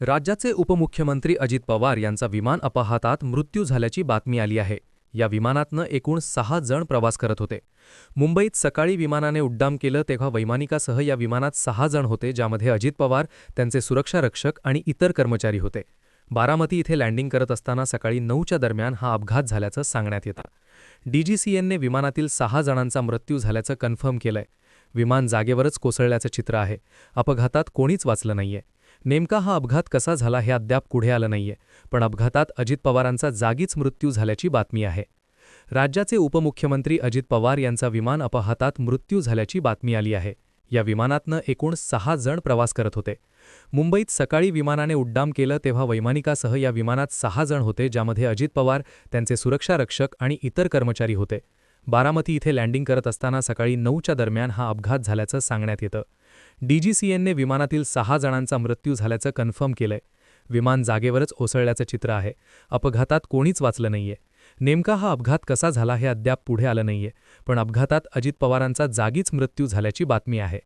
राज्याचे उपमुख्यमंत्री अजित पवार यांचा विमान अपघातात मृत्यू झाल्याची बातमी आली आहे. या विमानातनं एकूण 6 जण प्रवास करत होते. मुंबईत सकाळी विमानाने उड्डाण केलं तेव्हा वैमानिकासह या विमानात 6 जण होते, ज्यामध्ये अजित पवार, त्यांचे सुरक्षा रक्षक आणि इतर कर्मचारी होते. बारामती इथे लँडिंग करत असताना सकाळी 9च्या दरम्यान हा अपघात झाल्याचं सांगण्यात येतं. डीजीसीएने विमानातील 6 जणांचा मृत्यू झाल्याचं कन्फर्म केलंय. विमान जागेवरच कोसळल्याचं चित्र आहे. अपघातात कोणीच वाचलं नाहीये. नेमका हा अपघात कसा झाला हे अद्याप पुढे आलं नाहीये, पण अपघातात अजित पवारांचा जागीच मृत्यू झाल्याची बातमी आहे. राज्याचे उपमुख्यमंत्री अजित पवार यांचा विमान अपघातात मृत्यू झाल्याची बातमी आली आहे. या विमानातनं एकूण 6 जण प्रवास करत होते. मुंबईत सकाळी विमानाने उड्डाण केलं तेव्हा वैमानिकासह या विमानात 6 जण होते, ज्यामध्ये अजित पवार, त्यांचे सुरक्षा रक्षक आणि इतर कर्मचारी होते. बारामती इथे लँडिंग करत असताना सकाळी 9च्या दरम्यान हा अपघात झाल्याचं सांगण्यात येतं. डीजीसीएने विमानातील 6 जणांचा मृत्यू झाल्याचं कन्फर्म केलंय. विमान जागेवरच कोसळल्याचं चित्र आहे. अपघातात कोणीच वाचलं नाहीये. नेमका हा अपघात कसा झाला हे अद्याप पुढे आलं नाहीये, पण अपघातात अजित पवारांचा जागीच मृत्यू झाल्याची बातमी आहे.